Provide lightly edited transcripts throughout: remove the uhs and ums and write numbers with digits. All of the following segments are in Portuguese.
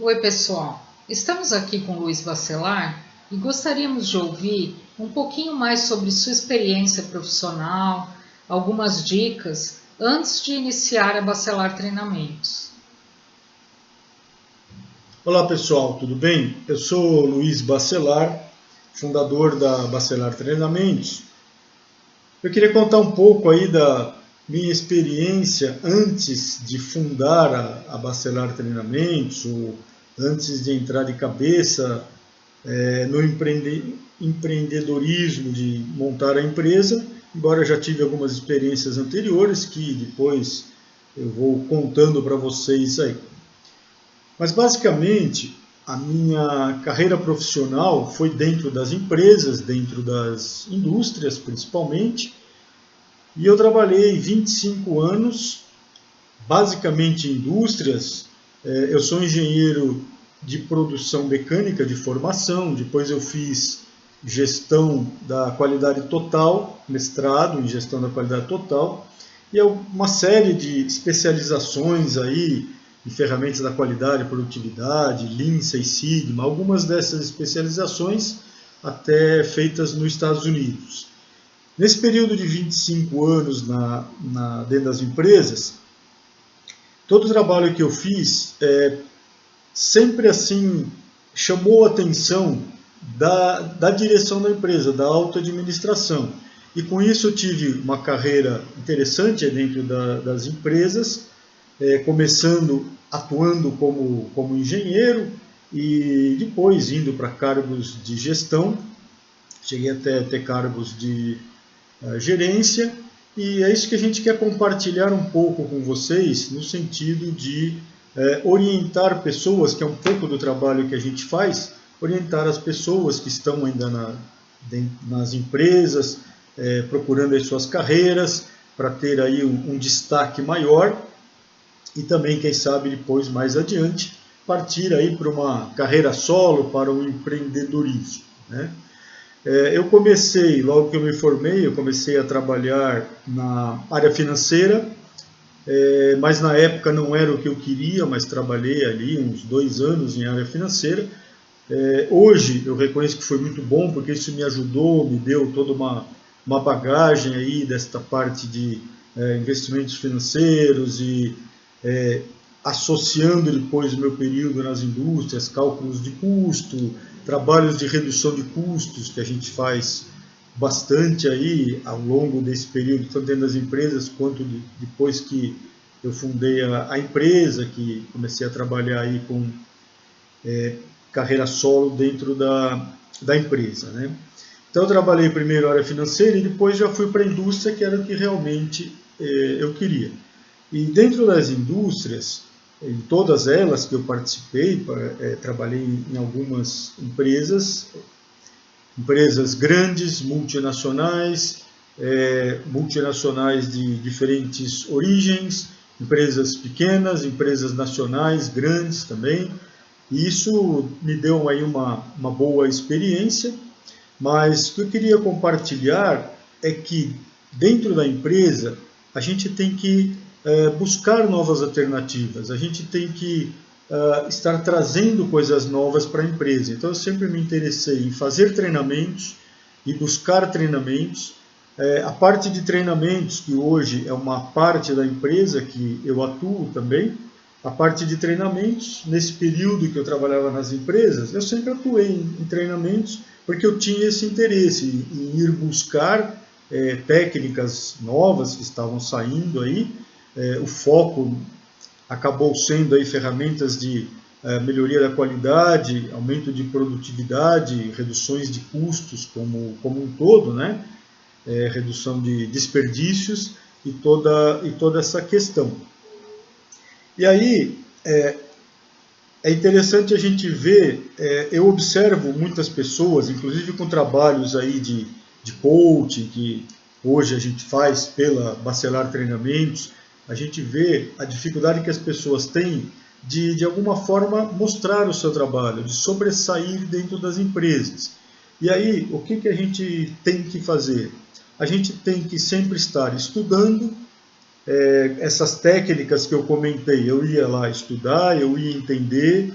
Oi, pessoal. Estamos aqui com Luiz Bacelar e gostaríamos de ouvir um pouquinho mais sobre sua experiência profissional, algumas dicas antes de iniciar a Bacelar Treinamentos. Olá pessoal, tudo bem? Eu sou Luiz Bacelar, fundador da Bacelar Treinamentos. Eu queria contar um pouco aí da minha experiência antes de fundar a Bacelar Treinamentos, ou antes de entrar de cabeça no empreendedorismo de montar a empresa, embora eu já tive algumas experiências anteriores que depois eu vou contando para vocês aí. Mas basicamente a minha carreira profissional foi dentro das empresas, dentro das indústrias principalmente, e eu trabalhei 25 anos, basicamente em indústrias. Eu sou engenheiro de produção mecânica de formação, depois eu fiz gestão da qualidade total, mestrado em gestão da qualidade total, e uma série de especializações aí em ferramentas da qualidade, produtividade, Lean, Six Sigma, algumas dessas especializações até feitas nos Estados Unidos. Nesse período de 25 anos dentro das empresas, todo o trabalho que eu fiz sempre assim chamou a atenção da direção da empresa, da alta administração. E com isso eu tive uma carreira interessante dentro das empresas, começando atuando como engenheiro e depois indo para cargos de gestão. Cheguei até a ter cargos de gerência, e é isso que a gente quer compartilhar um pouco com vocês, no sentido de orientar pessoas, que é um pouco do trabalho que a gente faz, orientar as pessoas que estão ainda nas empresas, procurando as suas carreiras, para ter aí um destaque maior, e também, quem sabe, depois, mais adiante, partir aí para uma carreira solo, para o empreendedorismo, né? Eu comecei, logo que eu me formei, eu comecei a trabalhar na área financeira, mas na época não era o que eu queria, mas trabalhei ali uns 2 anos em área financeira. Hoje eu reconheço que foi muito bom, porque isso me ajudou, me deu toda uma bagagem aí desta parte de investimentos financeiros e associando depois o meu período nas indústrias, cálculos de custo, trabalhos de redução de custos que a gente faz bastante aí ao longo desse período, tanto dentro das empresas quanto depois que eu fundei a empresa, que comecei a trabalhar aí com carreira solo dentro da empresa, né? Então eu trabalhei primeiro na área financeira e depois já fui para a indústria, que era o que realmente eu queria. E dentro das indústrias, em todas elas que eu participei, trabalhei em algumas empresas grandes, multinacionais, multinacionais de diferentes origens, empresas pequenas, empresas nacionais, grandes também. E isso me deu aí uma boa experiência, mas o que eu queria compartilhar é que dentro da empresa a gente tem que buscar novas alternativas, a gente tem que estar trazendo coisas novas para a empresa. Então eu sempre me interessei em fazer treinamentos e buscar treinamentos. A parte de treinamentos, que hoje é uma parte da empresa que eu atuo também, a parte de treinamentos, nesse período que eu trabalhava nas empresas, eu sempre atuei em treinamentos, porque eu tinha esse interesse em ir buscar técnicas novas que estavam saindo aí. O foco acabou sendo aí ferramentas de melhoria da qualidade, aumento de produtividade, reduções de custos como um todo, né? Redução de desperdícios e toda essa questão. E aí é interessante a gente ver, eu observo muitas pessoas, inclusive com trabalhos aí de coaching, que hoje a gente faz pela Bacelar Treinamentos, a gente vê a dificuldade que as pessoas têm de alguma forma mostrar o seu trabalho, de sobressair dentro das empresas. E aí, o que a gente tem que fazer? A gente tem que sempre estar estudando essas técnicas que eu comentei. Eu ia lá estudar, eu ia entender,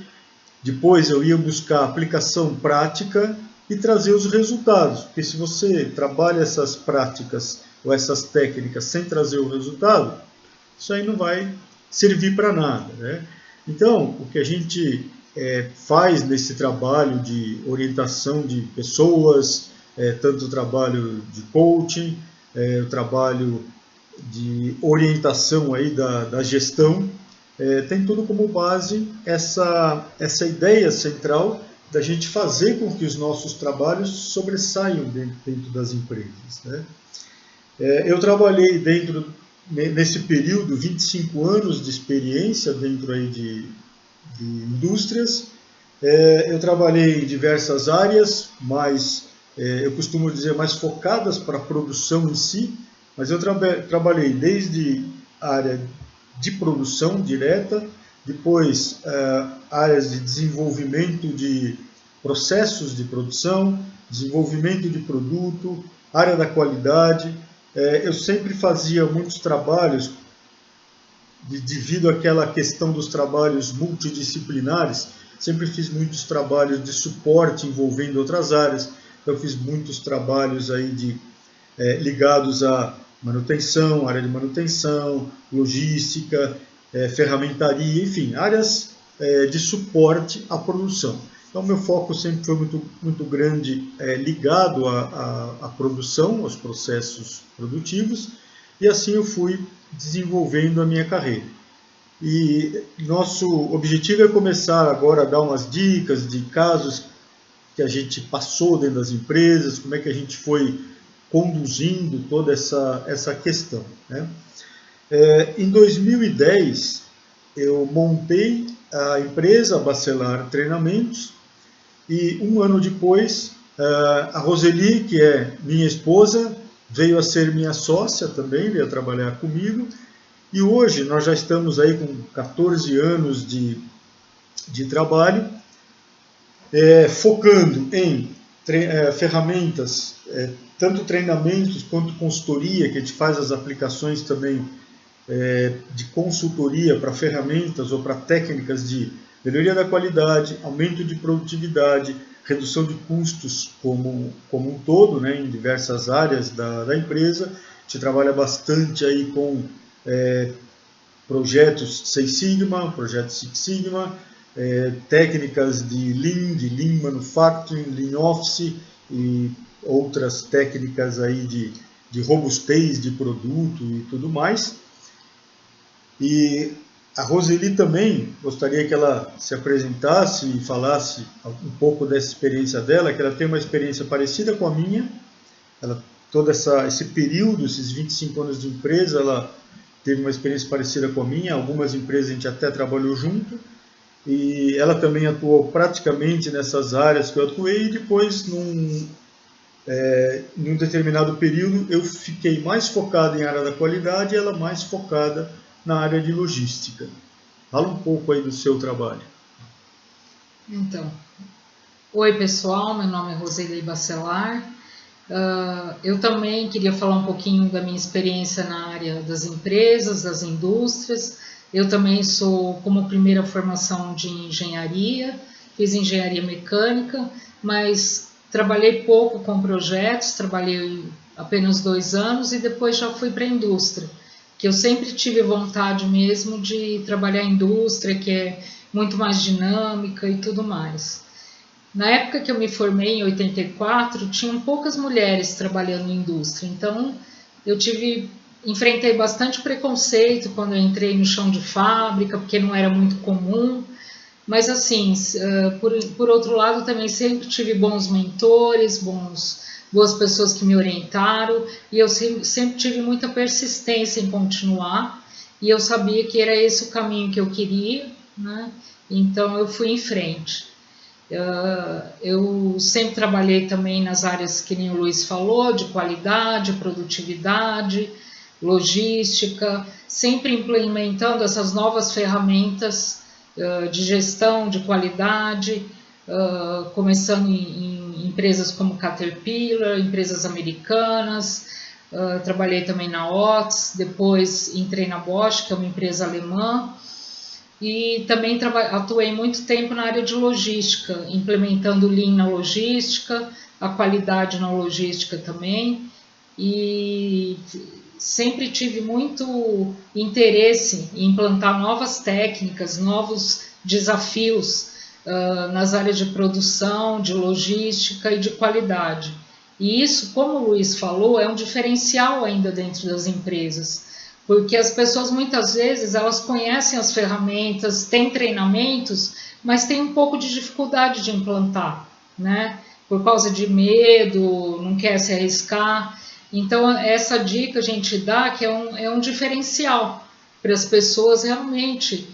Depois eu ia buscar aplicação prática e trazer os resultados, porque se você trabalha essas práticas ou essas técnicas sem trazer o resultado, isso aí não vai servir para nada, né? Então, o que a gente faz nesse trabalho de orientação de pessoas, tanto o trabalho de coaching, o trabalho de orientação aí da gestão, tem tudo como base essa ideia central da gente fazer com que os nossos trabalhos sobressaiam dentro das empresas, né? Eu trabalhei nesse período, 25 anos de experiência dentro aí de indústrias. Eu trabalhei em diversas áreas, mas eu costumo dizer mais focadas para a produção em si, mas eu trabalhei desde a área de produção direta, depois áreas de desenvolvimento de processos de produção, desenvolvimento de produto, área da qualidade. Eu sempre fazia muitos trabalhos, devido àquela questão dos trabalhos multidisciplinares, sempre fiz muitos trabalhos de suporte envolvendo outras áreas. Eu fiz muitos trabalhos aí ligados à manutenção, área de manutenção, logística, ferramentaria, enfim, áreas de suporte à produção. Então, meu foco sempre foi muito grande ligado à produção, aos processos produtivos, e assim eu fui desenvolvendo a minha carreira. E nosso objetivo é começar agora a dar umas dicas de casos que a gente passou dentro das empresas, como é que a gente foi conduzindo toda essa questão, né? Em 2010, eu montei a empresa Bacelar Treinamentos, e um ano depois, a Roseli, que é minha esposa, veio a ser minha sócia também, veio a trabalhar comigo, e hoje nós já estamos aí com 14 anos de trabalho, focando em ferramentas, tanto treinamentos quanto consultoria, que a gente faz as aplicações também de consultoria para ferramentas ou para técnicas de melhoria da qualidade, aumento de produtividade, redução de custos como um todo, né, em diversas áreas da empresa. A gente trabalha bastante aí com projetos Seis Sigma, projetos Six Sigma, técnicas de Lean Manufacturing, Lean Office e outras técnicas aí de robustez de produto e tudo mais. E a Roseli também, gostaria que ela se apresentasse e falasse um pouco dessa experiência dela, que ela tem uma experiência parecida com a minha. Todo esse período, esses 25 anos de empresa, ela teve uma experiência parecida com a minha. Algumas empresas a gente até trabalhou junto. E ela também atuou praticamente nessas áreas que eu atuei. E depois, num determinado período, eu fiquei mais focado em área da qualidade e ela mais focada na área de logística. Fala um pouco aí do seu trabalho. Então, oi pessoal, meu nome é Roseli Bacelar. Eu também queria falar um pouquinho da minha experiência na área das empresas, das indústrias. Eu também sou, como primeira formação de engenharia, fiz engenharia mecânica, mas trabalhei pouco com projetos, trabalhei apenas 2 anos e depois já fui para a indústria, que eu sempre tive vontade mesmo de trabalhar em indústria, que é muito mais dinâmica e tudo mais. Na época que eu me formei, em 84, tinham poucas mulheres trabalhando em indústria, então eu enfrentei bastante preconceito quando eu entrei no chão de fábrica, porque não era muito comum, mas assim, por outro lado também sempre tive bons mentores, boas pessoas que me orientaram, e eu sempre tive muita persistência em continuar, e eu sabia que era esse o caminho que eu queria, né? Então eu fui em frente. Eu sempre trabalhei também nas áreas que nem o Luiz falou, de qualidade, produtividade, logística, sempre implementando essas novas ferramentas de gestão de qualidade, começando em empresas como Caterpillar, empresas americanas. Trabalhei também na Otis, depois entrei na Bosch, que é uma empresa alemã. e também atuei muito tempo na área de logística, implementando Lean na logística, a qualidade na logística também, e sempre tive muito interesse em implantar novas técnicas, novos desafios nas áreas de produção, de logística e de qualidade. E isso, como o Luiz falou, é um diferencial ainda dentro das empresas, porque as pessoas muitas vezes elas conhecem as ferramentas, têm treinamentos, mas têm um pouco de dificuldade de implantar, né? Por causa de medo, não quer se arriscar. Então, essa dica a gente dá que é um diferencial para as pessoas realmente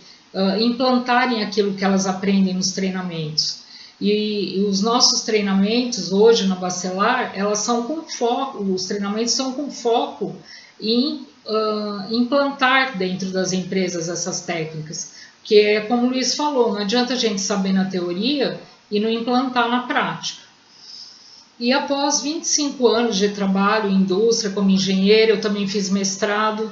implantarem aquilo que elas aprendem nos treinamentos. E os nossos treinamentos hoje na Bacelar, elas são com foco, os treinamentos são com foco em implantar dentro das empresas essas técnicas. Que é como o Luiz falou, não adianta a gente saber na teoria e não implantar na prática. E após 25 anos de trabalho em indústria como engenheiro, eu também fiz mestrado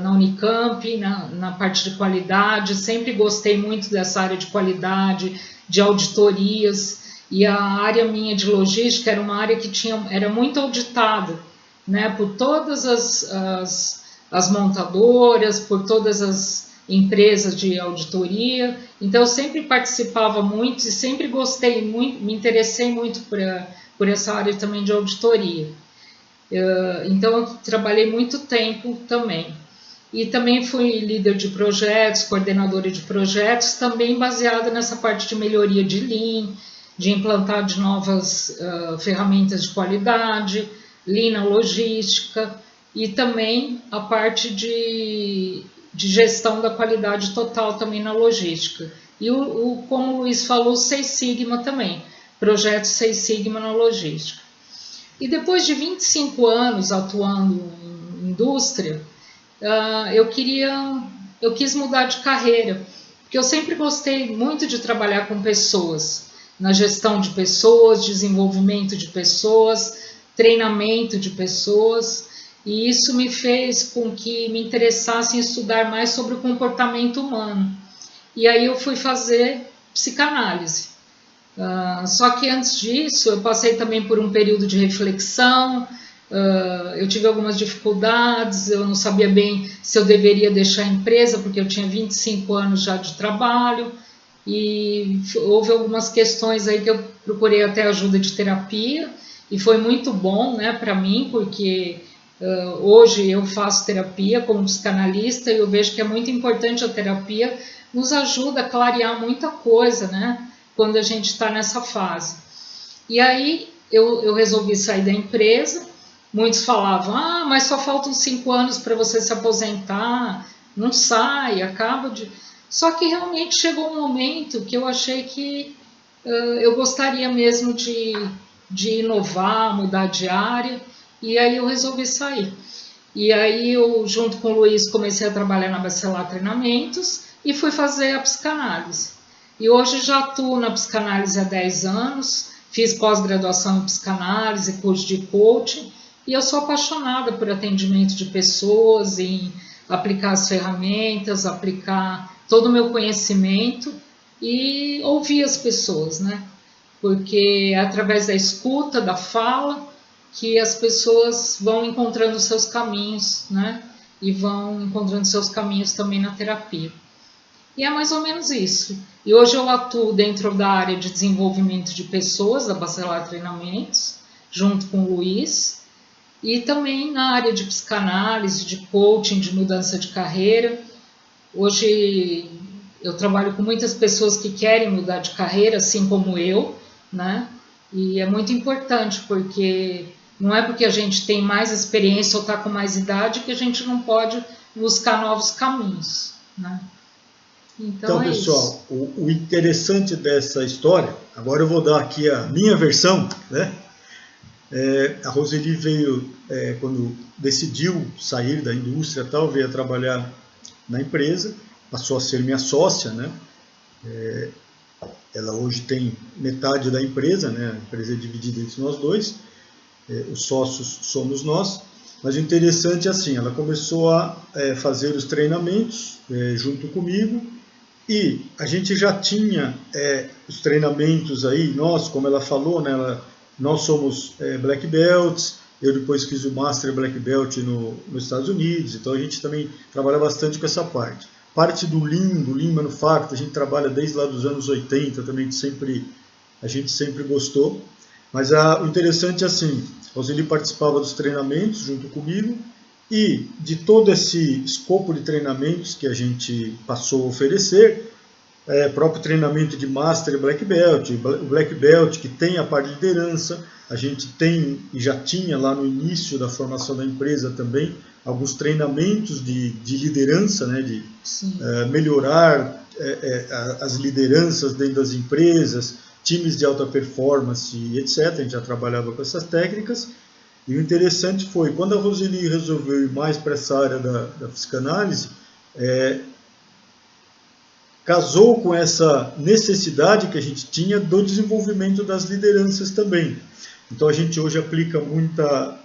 na Unicamp, na parte de qualidade, sempre gostei muito dessa área de qualidade, de auditorias, e a área minha de logística era uma área que era muito auditada, né, por todas as montadoras, por todas as empresas de auditoria, então eu sempre participava muito e sempre gostei muito, me interessei muito por essa área também de auditoria. Então eu trabalhei muito tempo também. E também fui líder de projetos, coordenadora de projetos, também baseada nessa parte de melhoria de Lean, de implantar de novas ferramentas de qualidade, Lean na logística e também a parte de gestão da qualidade total também na logística. E como o Luiz falou, o Seis Sigma também, projeto Seis Sigma na logística. E depois de 25 anos atuando em indústria, eu quis mudar de carreira, porque eu sempre gostei muito de trabalhar com pessoas, na gestão de pessoas, desenvolvimento de pessoas, treinamento de pessoas, e isso me fez com que me interessasse em estudar mais sobre o comportamento humano. E aí eu fui fazer psicanálise. Só que antes disso, eu passei também por um período de reflexão, eu tive algumas dificuldades, eu não sabia bem se eu deveria deixar a empresa, porque eu tinha 25 anos já de trabalho, e houve algumas questões aí que eu procurei até ajuda de terapia, e foi muito bom, né, para mim, porque hoje eu faço terapia como psicanalista e eu vejo que é muito importante a terapia, nos ajuda a clarear muita coisa, né, quando a gente está nessa fase. E aí eu resolvi sair da empresa. Muitos falavam, mas só faltam 5 anos para você se aposentar, não sai, acaba de... Só que realmente chegou um momento que eu achei que eu gostaria mesmo de inovar, mudar de área, e aí eu resolvi sair. E aí eu, junto com o Luiz, comecei a trabalhar na Bacelar Treinamentos e fui fazer a psicanálise. E hoje já atuo na psicanálise há 10 anos, fiz pós-graduação em psicanálise, curso de coaching, e eu sou apaixonada por atendimento de pessoas, em aplicar as ferramentas, aplicar todo o meu conhecimento e ouvir as pessoas, né? Porque é através da escuta, da fala, que as pessoas vão encontrando seus caminhos, né? E vão encontrando seus caminhos também na terapia. E é mais ou menos isso. E hoje eu atuo dentro da área de desenvolvimento de pessoas, da Bacelar Treinamentos, junto com o Luiz, e também na área de psicanálise, de coaching, de mudança de carreira. Hoje eu trabalho com muitas pessoas que querem mudar de carreira, assim como eu, né? E é muito importante, porque não é porque a gente tem mais experiência ou está com mais idade que a gente não pode buscar novos caminhos, né? Então, pessoal, o interessante dessa história, agora eu vou dar aqui a minha versão, né? A Roseli veio, quando decidiu sair da indústria tal, veio a trabalhar na empresa, passou a ser minha sócia, né? Ela hoje tem metade da empresa, né? A empresa é dividida entre nós dois, os sócios somos nós, mas o interessante é assim, ela começou a fazer os treinamentos junto comigo, E a gente já tinha os treinamentos aí, nós, como ela falou, né, nós somos Black Belts, eu depois fiz o Master Black Belt nos Estados Unidos, então a gente também trabalha bastante com essa parte. Parte do Lean Manufacturing, a gente trabalha desde lá dos anos 80, também a gente sempre gostou. Mas o interessante é assim, a Roseli participava dos treinamentos junto comigo, e de todo esse escopo de treinamentos que a gente passou a oferecer, próprio treinamento de Master e Black Belt, o Black Belt que tem a parte de liderança, a gente tem e já tinha lá no início da formação da empresa também alguns treinamentos de liderança, né, de melhorar as lideranças dentro das empresas, times de alta performance, etc. A gente já trabalhava com essas técnicas. E o interessante foi, quando a Roseli resolveu ir mais para essa área da psicanálise, casou com essa necessidade que a gente tinha do desenvolvimento das lideranças também. Então a gente hoje aplica muita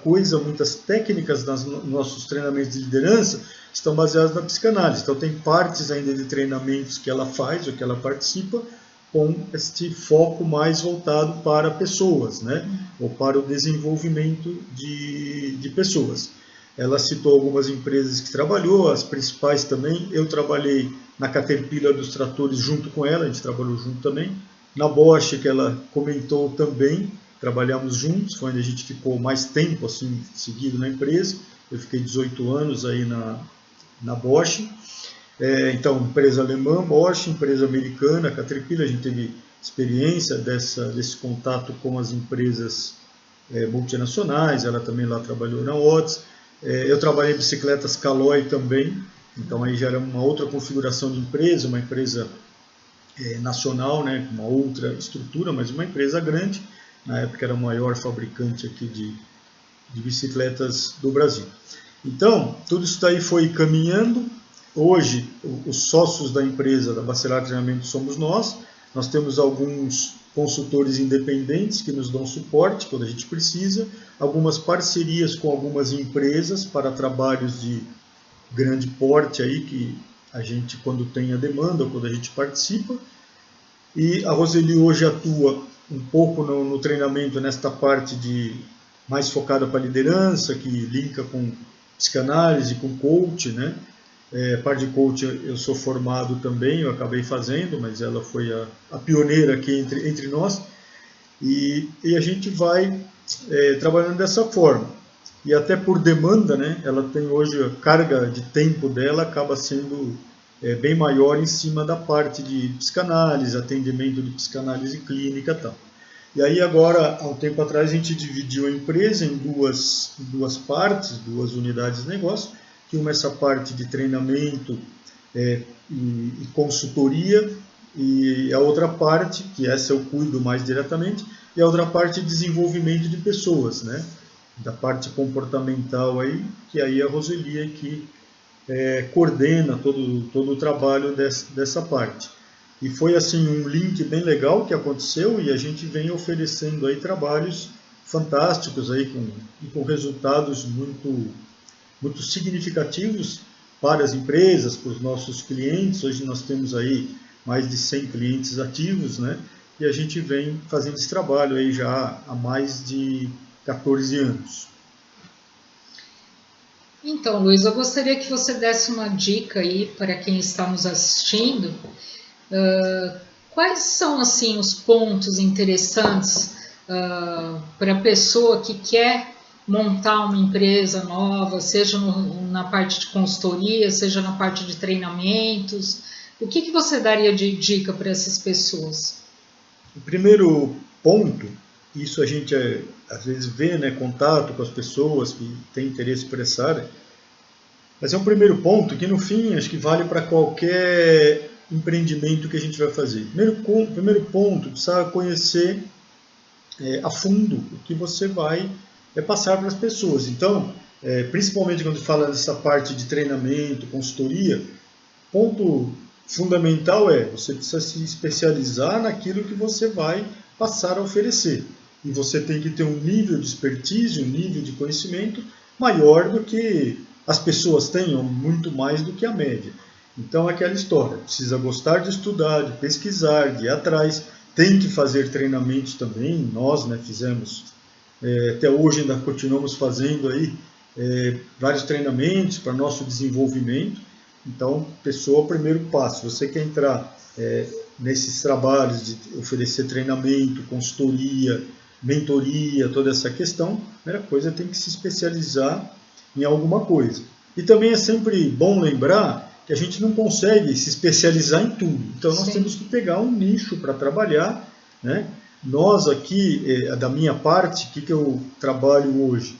coisa, muitas técnicas nos nossos treinamentos de liderança que estão baseadas na psicanálise. Então tem partes ainda de treinamentos que ela faz ou que ela participa, com este foco mais voltado para pessoas, né? Ou para o desenvolvimento de pessoas. Ela citou algumas empresas que trabalhou, as principais também. Eu trabalhei na Caterpillar dos tratores junto com ela, a gente trabalhou junto também. Na Bosch, que ela comentou também, trabalhamos juntos, foi onde a gente ficou mais tempo assim, seguido na empresa. Eu fiquei 18 anos aí na Bosch. Então, empresa alemã, Bosch, empresa americana, Caterpillar, a gente teve experiência desse contato com as empresas multinacionais, ela também lá trabalhou na Otis. Eu trabalhei em bicicletas Caloi também, então aí já era uma outra configuração de empresa, uma empresa nacional, né, uma outra estrutura, mas uma empresa grande, na época era o maior fabricante aqui de bicicletas do Brasil. Então, tudo isso daí foi caminhando. Hoje, os sócios da empresa da Bacelar Treinamento somos nós. Nós temos alguns consultores independentes que nos dão suporte quando a gente precisa, algumas parcerias com algumas empresas para trabalhos de grande porte aí que a gente, quando tem a demanda, quando a gente participa. E a Roseli hoje atua um pouco no treinamento nesta parte mais focada para liderança, que linka com psicanálise, com coach, né? Parte de coach eu sou formado também, eu acabei fazendo, mas ela foi a pioneira aqui entre nós. E a gente vai trabalhando dessa forma. E até por demanda, né, ela tem hoje a carga de tempo dela acaba sendo bem maior em cima da parte de psicanálise, atendimento de psicanálise clínica e tal. E aí agora, há um tempo atrás, a gente dividiu a empresa em duas partes, duas unidades de negócio, que uma é essa parte de treinamento e consultoria, e a outra parte, que essa eu cuido mais diretamente, e a outra parte de desenvolvimento de pessoas, né? Da parte comportamental aí, que aí a Roseli é que coordena todo o trabalho dessa parte. E foi assim um link bem legal que aconteceu e a gente vem oferecendo aí trabalhos fantásticos aí com resultados muito significativos para as empresas, para os nossos clientes. Hoje nós temos aí mais de 100 clientes ativos, né? E a gente vem fazendo esse trabalho aí já há mais de 14 anos. Então, Luiz, eu gostaria que você desse uma dica aí para quem está nos assistindo. Quais são assim os pontos interessantes para a pessoa que quer montar uma empresa nova, seja na parte de consultoria, seja na parte de treinamentos? O que você daria de dica para essas pessoas? O primeiro ponto, isso a gente às vezes vê, né, contato com as pessoas que têm interesse por essa área, mas é um primeiro ponto que no fim acho que vale para qualquer empreendimento que a gente vai fazer. Primeiro ponto, precisa conhecer a fundo o que você vai passar para as pessoas. Então, principalmente quando fala dessa parte de treinamento, consultoria, ponto fundamental você precisa se especializar naquilo que você vai passar a oferecer. E você tem que ter um nível de expertise, um nível de conhecimento maior do que as pessoas tenham, muito mais do que a média. Então, aquela história, precisa gostar de estudar, de pesquisar, de ir atrás, tem que fazer treinamentos também, nós, né, fizemos, até hoje ainda continuamos fazendo aí vários treinamentos para nosso desenvolvimento. Então, pessoa, primeiro passo, você quer entrar nesses trabalhos de oferecer treinamento, consultoria, mentoria, toda essa questão, a primeira coisa tem que se especializar em alguma coisa. E também é sempre bom lembrar que a gente não consegue se especializar em tudo. Então nós temos que pegar um nicho para trabalhar, né? Nós aqui, da minha parte, o que eu trabalho hoje?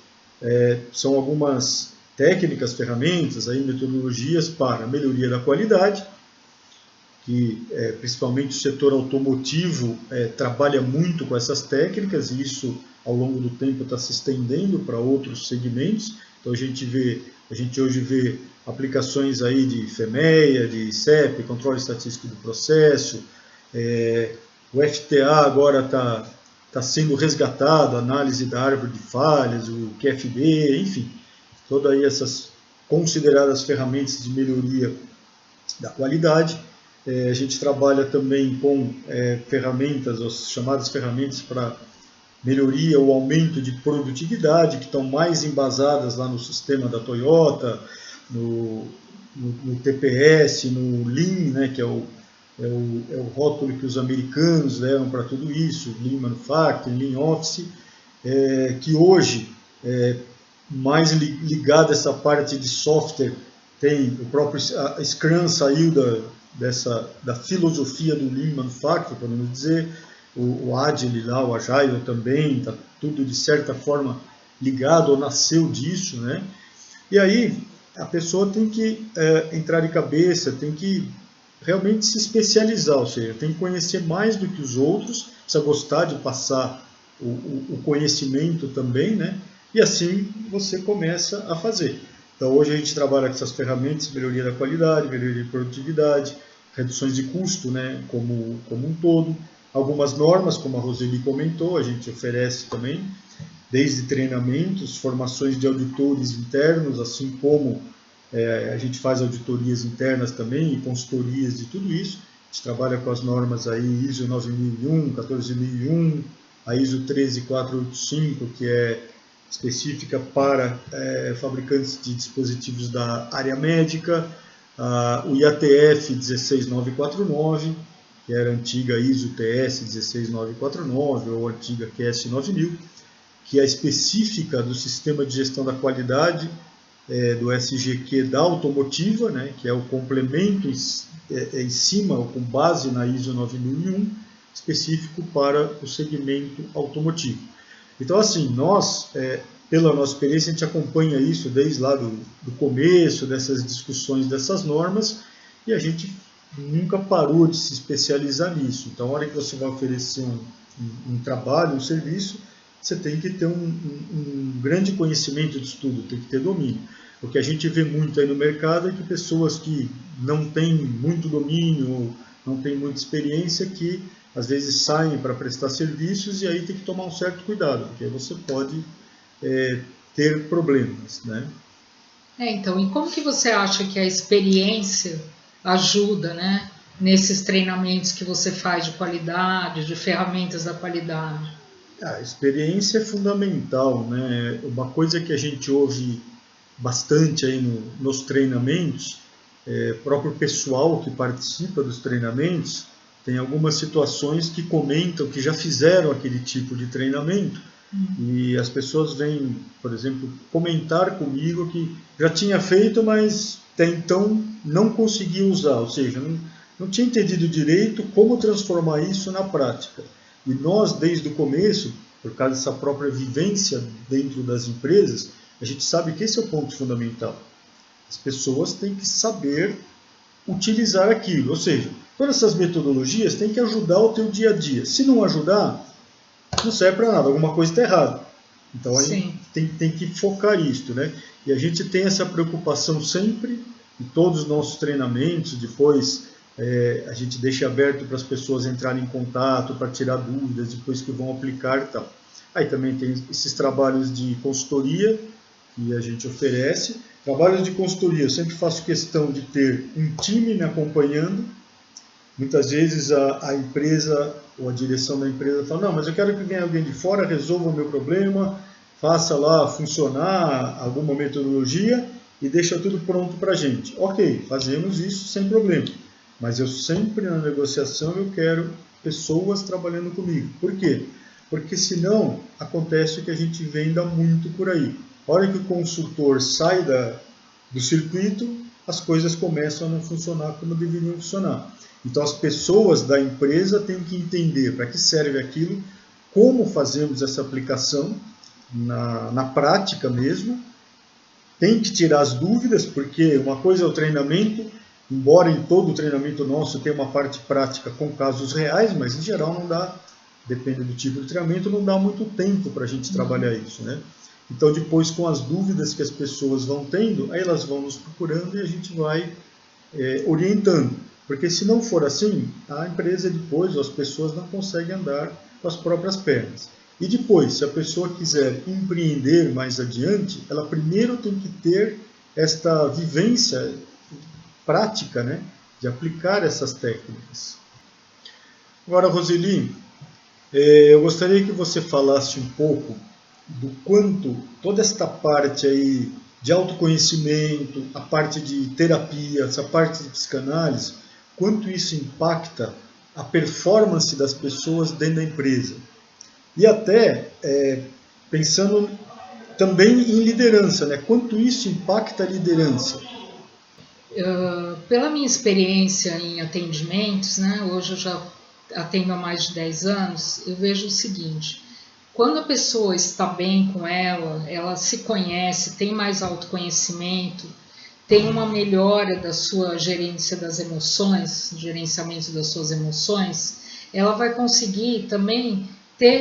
São algumas técnicas, ferramentas, aí, metodologias para melhoria da qualidade, que principalmente o setor automotivo trabalha muito com essas técnicas, e isso ao longo do tempo está se estendendo para outros segmentos. Então a gente hoje vê aplicações aí de FEMEA, de CEP, controle estatístico do processo, o FTA agora está sendo resgatado, análise da árvore de falhas, o QFD, enfim, todas aí essas consideradas ferramentas de melhoria da qualidade. A gente trabalha também com ferramentas, as chamadas ferramentas para melhoria ou aumento de produtividade, que estão mais embasadas lá no sistema da Toyota, no TPS, no Lean, né, que é o rótulo que os americanos levam para tudo isso, Lean Manufacturing, Lean Office, que hoje, mais ligado a essa parte de software, tem o próprio Scrum saiu da filosofia do Lean Manufacturing, podemos dizer, o Agile lá, o Agile também, está tudo de certa forma ligado ou nasceu disso, né? E aí a pessoa tem que entrar de cabeça, tem que realmente se especializar, ou seja, tem que conhecer mais do que os outros, precisa gostar de passar o conhecimento também, né? E assim você começa a fazer. Então hoje a gente trabalha com essas ferramentas, melhoria da qualidade, melhoria de produtividade, reduções de custo, né, como um todo. Algumas normas, como a Roseli comentou, a gente oferece também, desde treinamentos, formações de auditores internos, assim como a gente faz auditorias internas também e consultorias de tudo isso. A gente trabalha com as normas aí ISO 9001, 14001, a ISO 13485, que é específica para fabricantes de dispositivos da área médica, o IATF 16949, que era a antiga ISO TS 16949 ou a antiga QS 9000, que é específica do sistema de gestão da qualidade do SGQ da automotiva, né, que é o complemento em cima, ou com base na ISO 9001, específico para o segmento automotivo. Então, assim, nós, pela nossa experiência, a gente acompanha isso desde lá do começo, dessas discussões, dessas normas, e a gente nunca parou de se especializar nisso. Então, a hora que você vai oferecer um trabalho, um serviço, você tem que ter um grande conhecimento de estudo, tem que ter domínio. O que a gente vê muito aí no mercado é que pessoas que não têm muito domínio, ou não têm muita experiência, que às vezes saem para prestar serviços e aí tem que tomar um certo cuidado, porque aí você pode ter problemas, né? Então, e como que você acha que a experiência ajuda, né, nesses treinamentos que você faz de qualidade, de ferramentas da qualidade? A experiência é fundamental, né? Uma coisa que a gente ouve bastante aí nos treinamentos, próprio pessoal que participa dos treinamentos, tem algumas situações que comentam que já fizeram aquele tipo de treinamento e as pessoas vêm, por exemplo, comentar comigo que já tinha feito, mas até então não conseguia usar, ou seja, não tinha entendido direito como transformar isso na prática. E nós, desde o começo, por causa dessa própria vivência dentro das empresas, a gente sabe que esse é o ponto fundamental. As pessoas têm que saber utilizar aquilo, ou seja, todas essas metodologias têm que ajudar o teu dia a dia. Se não ajudar, não serve para nada, alguma coisa está errada. Então a gente tem que focar isso, né? E a gente tem essa preocupação sempre em todos os nossos treinamentos, depois a gente deixa aberto para as pessoas entrarem em contato, para tirar dúvidas, depois que vão aplicar e tal. Aí também tem esses trabalhos de consultoria, que a gente oferece. Trabalhos de consultoria, eu sempre faço questão de ter um time me acompanhando. Muitas vezes a empresa ou a direção da empresa fala, não, mas eu quero que venha alguém de fora, resolva o meu problema, faça lá funcionar alguma metodologia e deixa tudo pronto para a gente. Ok, fazemos isso sem problema, mas eu sempre na negociação eu quero pessoas trabalhando comigo. Por quê? Porque senão acontece que a gente venda muito por aí. A hora que o consultor sai do circuito, as coisas começam a não funcionar como deveriam funcionar. Então as pessoas da empresa têm que entender para que serve aquilo, como fazemos essa aplicação na prática mesmo. Tem que tirar as dúvidas, porque uma coisa é o treinamento, embora em todo o treinamento nosso tenha uma parte prática com casos reais, mas em geral não dá, depende do tipo de treinamento, não dá muito tempo para a gente trabalhar isso, né? Então depois com as dúvidas que as pessoas vão tendo, aí elas vão nos procurando e a gente vai orientando. Porque se não for assim, a empresa depois, ou as pessoas não conseguem andar com as próprias pernas. E depois, se a pessoa quiser empreender mais adiante, ela primeiro tem que ter esta vivência prática, né, de aplicar essas técnicas. Agora, Roseli, eu gostaria que você falasse um pouco do quanto toda esta parte aí de autoconhecimento, a parte de terapia, essa parte de psicanálise, quanto isso impacta a performance das pessoas dentro da empresa. E até pensando também em liderança, né? Quanto isso impacta a liderança. Pela minha experiência em atendimentos, né, hoje eu já atendo há mais de 10 anos, eu vejo o seguinte: quando a pessoa está bem com ela se conhece, tem mais autoconhecimento, tem uma melhora da sua gerência das emoções, gerenciamento das suas emoções, ela vai conseguir também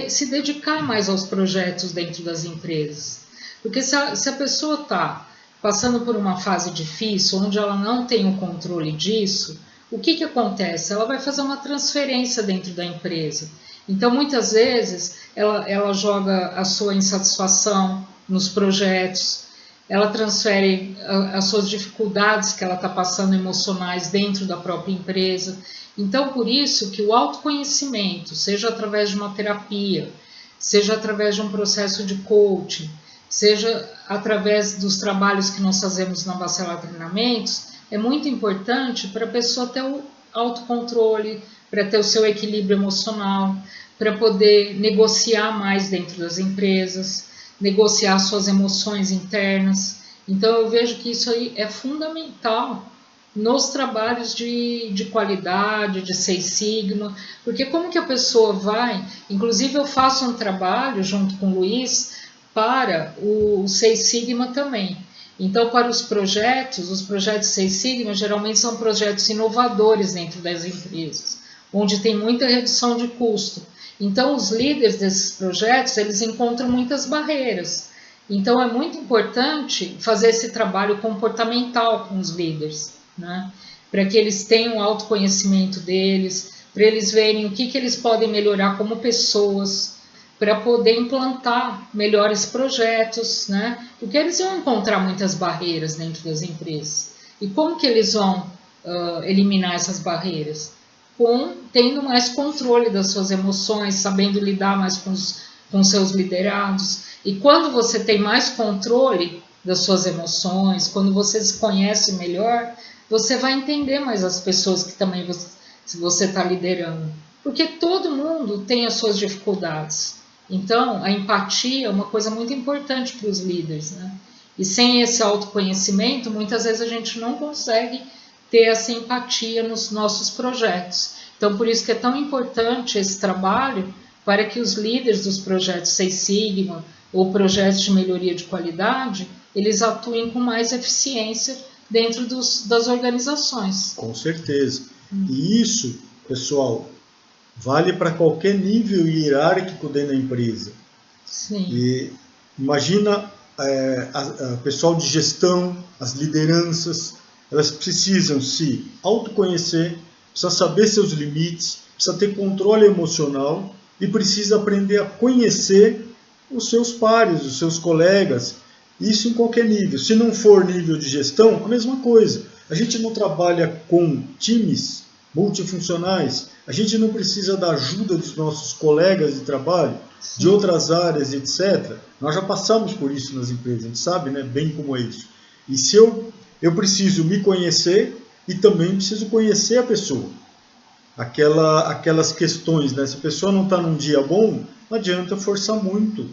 se dedicar mais aos projetos dentro das empresas. Porque se a pessoa está passando por uma fase difícil, onde ela não tem o controle disso, o que acontece? Ela vai fazer uma transferência dentro da empresa. Então, muitas vezes, ela joga a sua insatisfação nos projetos, ela transfere as suas dificuldades que ela está passando emocionais dentro da própria empresa. Então, por isso que o autoconhecimento, seja através de uma terapia, seja através de um processo de coaching, seja através dos trabalhos que nós fazemos na Bacelar Treinamentos, é muito importante para a pessoa ter o autocontrole, para ter o seu equilíbrio emocional, para poder negociar mais dentro das empresas, negociar suas emoções internas. Então eu vejo que isso aí é fundamental nos trabalhos de qualidade, de Six Sigma, porque como que a pessoa vai, inclusive eu faço um trabalho junto com o Luiz para o Six Sigma também. Então, para os projetos Six Sigma geralmente são projetos inovadores dentro das empresas, onde tem muita redução de custo. Então, os líderes desses projetos, eles encontram muitas barreiras. Então, é muito importante fazer esse trabalho comportamental com os líderes, né? Para que eles tenham o autoconhecimento deles, para eles verem o que eles podem melhorar como pessoas, para poder implantar melhores projetos, né? Porque eles vão encontrar muitas barreiras dentro das empresas. E como que eles vão eliminar essas barreiras? Tendo mais controle das suas emoções, sabendo lidar mais com seus liderados. E quando você tem mais controle das suas emoções, quando você se conhece melhor, você vai entender mais as pessoas que também você está liderando. Porque todo mundo tem as suas dificuldades. Então, a empatia é uma coisa muito importante para os líderes, né? E sem esse autoconhecimento, muitas vezes a gente não consegue ter essa empatia nos nossos projetos. Então, por isso que é tão importante esse trabalho para que os líderes dos projetos Six Sigma ou projetos de melhoria de qualidade, eles atuem com mais eficiência dentro das organizações. Com certeza. E isso, pessoal, vale para qualquer nível hierárquico dentro da empresa. Sim. E imagina a pessoal de gestão, as lideranças, elas precisam se autoconhecer, precisa saber seus limites, precisa ter controle emocional e precisa aprender a conhecer os seus pares, os seus colegas, Isso em qualquer nível. Se não for nível de gestão, a mesma coisa. A gente não trabalha com times multifuncionais, a gente não precisa da ajuda dos nossos colegas de trabalho, Sim. de outras áreas, etc. Nós já passamos por isso nas empresas, a gente sabe, né, bem como é isso. E se eu preciso me conhecer e também preciso conhecer a pessoa. Aquelas questões, né? Se a pessoa não está num dia bom, não adianta forçar muito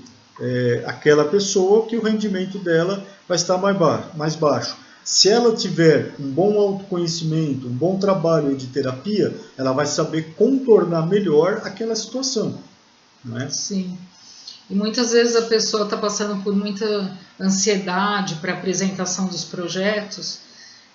aquela pessoa, que o rendimento dela vai estar mais baixo. Se ela tiver um bom autoconhecimento, um bom trabalho de terapia, ela vai saber contornar melhor aquela situação. Não é? Sim. E muitas vezes a pessoa está passando por muita ansiedade para a apresentação dos projetos,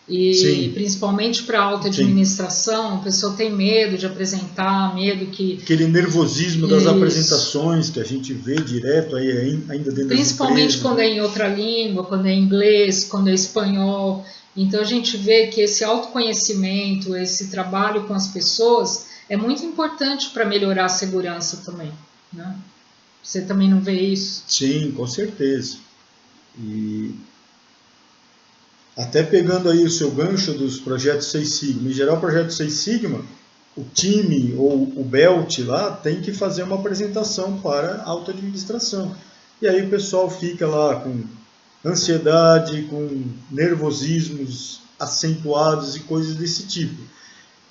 e Sim. principalmente para a alta administração, a pessoa tem medo de apresentar, medo que... Aquele nervosismo das apresentações que a gente vê direto aí ainda dentro principalmente das empresas, quando é em outra língua, quando é inglês, quando é espanhol. Então a gente vê que esse autoconhecimento, esse trabalho com as pessoas é muito importante para melhorar a segurança também, né? Você também não vê isso? Sim, com certeza. E até pegando aí o seu gancho dos projetos 6 Sigma, em geral o projeto 6 Sigma, o time ou o belt lá tem que fazer uma apresentação para a alta administração. E aí o pessoal fica lá com ansiedade, com nervosismos acentuados e coisas desse tipo.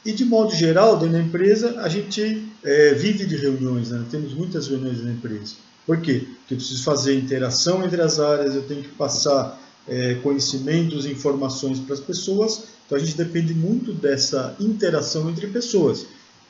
E de modo geral, dentro da empresa, a gente vive de reuniões, né? Temos muitas reuniões na empresa. Por quê? Porque eu preciso fazer interação entre as áreas, eu tenho que passar conhecimentos e informações para as pessoas, então a gente depende muito dessa interação entre pessoas.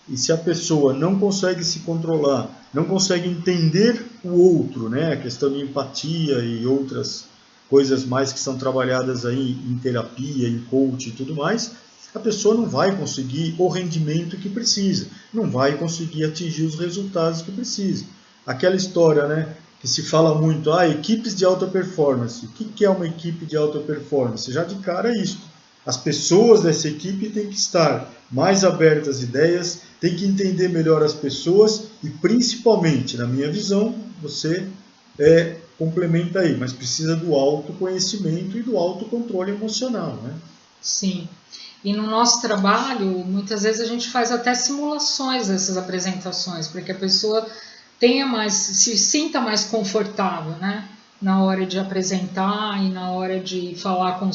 E se a pessoa não consegue se controlar, não consegue entender o outro, né? A questão de empatia e outras coisas mais que são trabalhadas aí em terapia, em coach e tudo mais, a pessoa não vai conseguir o rendimento que precisa, não vai conseguir atingir os resultados que precisa. Aquela história, né, que se fala muito, equipes de alta performance. O que é uma equipe de alta performance? Já de cara é isso. As pessoas dessa equipe têm que estar mais abertas às ideias, têm que entender melhor as pessoas e, principalmente, na minha visão, você complementa aí, mas precisa do autoconhecimento e do autocontrole emocional, né? Sim. E no nosso trabalho, muitas vezes a gente faz até simulações dessas apresentações, para que a pessoa se sinta mais confortável, né? Na hora de apresentar e na hora de falar com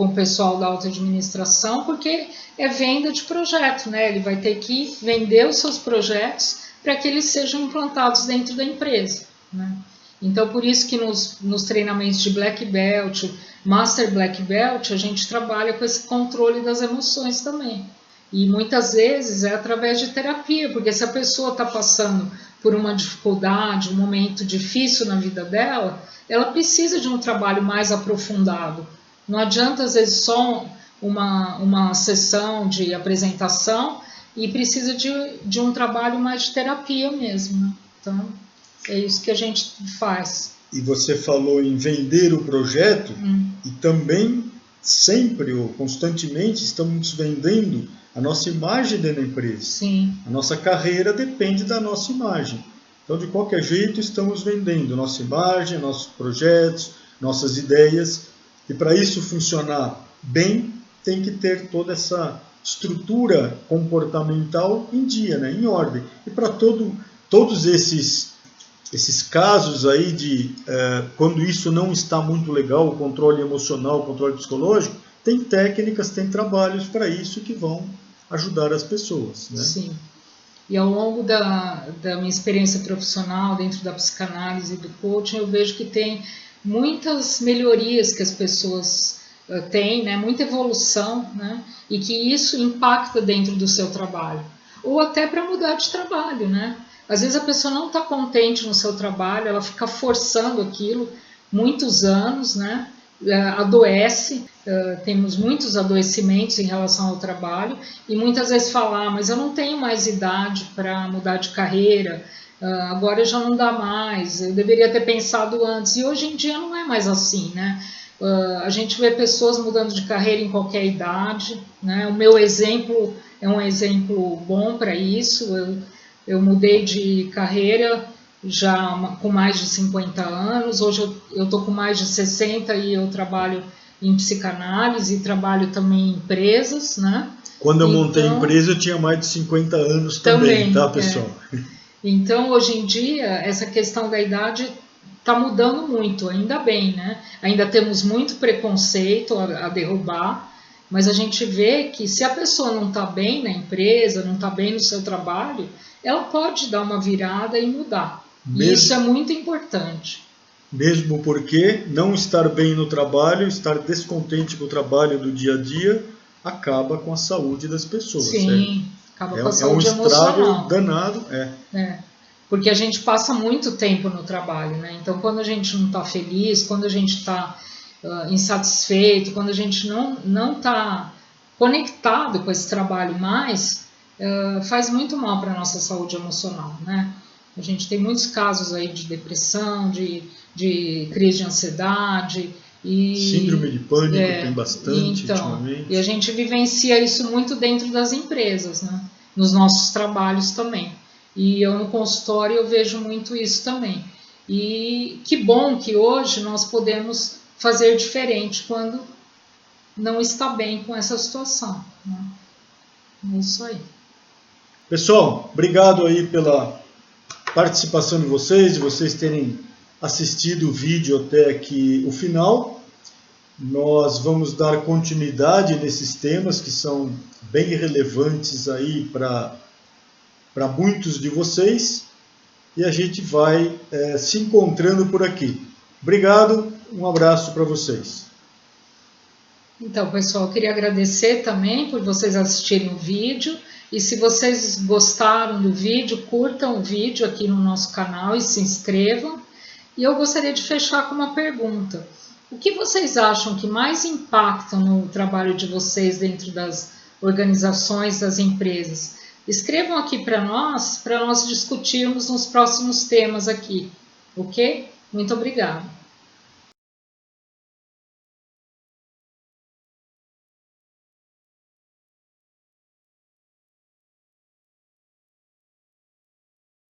o pessoal da alta administração, porque é venda de projeto, né? Ele vai ter que vender os seus projetos para que eles sejam implantados dentro da empresa, né? Então, por isso que nos treinamentos de Black Belt, Master Black Belt, a gente trabalha com esse controle das emoções também. E muitas vezes é através de terapia, porque se a pessoa está passando por uma dificuldade, um momento difícil na vida dela, ela precisa de um trabalho mais aprofundado. Não adianta, às vezes, só uma sessão de apresentação, e precisa de um trabalho mais de terapia mesmo, né? Então, é isso que a gente faz. E você falou em vender o projeto, e também sempre ou constantemente estamos vendendo a nossa imagem dentro da empresa. Sim. A nossa carreira depende da nossa imagem. Então, de qualquer jeito, estamos vendendo nossa imagem, nossos projetos, nossas ideias. E para isso funcionar bem, tem que ter toda essa estrutura comportamental em dia, né? Em ordem. E para todos esses casos aí de quando isso não está muito legal, o controle emocional, o controle psicológico, tem técnicas, tem trabalhos para isso que vão ajudar as pessoas, né? Sim. E ao longo da minha experiência profissional dentro da psicanálise e do coaching, eu vejo que tem muitas melhorias que as pessoas têm, né? Muita evolução, né? E que isso impacta dentro do seu trabalho. Ou até para mudar de trabalho, né? Às vezes a pessoa não está contente no seu trabalho, ela fica forçando aquilo muitos anos, né? Adoece, temos muitos adoecimentos em relação ao trabalho, e muitas vezes fala, mas eu não tenho mais idade para mudar de carreira, agora já não dá mais, eu deveria ter pensado antes. E hoje em dia não é mais assim, né? A gente vê pessoas mudando de carreira em qualquer idade, né? O meu exemplo é um exemplo bom para isso. Eu mudei de carreira já com mais de 50 anos, hoje eu estou com mais de 60 e eu trabalho em psicanálise e trabalho também em empresas, né? Quando eu montei a empresa eu tinha mais de 50 anos também, tá, pessoal? Então, hoje em dia, essa questão da idade está mudando muito, ainda bem, né? Ainda temos muito preconceito a derrubar, mas a gente vê que se a pessoa não está bem na empresa, não está bem no seu trabalho, ela pode dar uma virada e mudar. E isso é muito importante. Mesmo porque não estar bem no trabalho, estar descontente com o trabalho do dia a dia, acaba com a saúde das pessoas. Sim, acaba com a saúde É emocional. um estrago danado. Porque a gente passa muito tempo no trabalho, né? Então, quando a gente não está feliz, quando a gente está insatisfeito, quando a gente não está conectado com esse trabalho mais, faz muito mal para a nossa saúde emocional, né? A gente tem muitos casos aí de depressão, de crise de ansiedade. Síndrome de pânico tem bastante ultimamente. E a gente vivencia isso muito dentro das empresas, né? Nos nossos trabalhos também. E eu no consultório eu vejo muito isso também. E que bom que hoje nós podemos fazer diferente quando não está bem com essa situação, né? É isso aí. Pessoal, obrigado aí pela participação de vocês terem assistido o vídeo até aqui o final. Nós vamos dar continuidade nesses temas que são bem relevantes aí para muitos de vocês, e a gente vai se encontrando por aqui. Obrigado, um abraço para vocês. Então, pessoal, eu queria agradecer também por vocês assistirem o vídeo, e se vocês gostaram do vídeo, curtam o vídeo aqui no nosso canal e se inscrevam. E eu gostaria de fechar com uma pergunta. O que vocês acham que mais impacta no trabalho de vocês dentro das organizações, das empresas? Escrevam aqui para nós discutirmos nos próximos temas aqui, ok? Muito obrigada.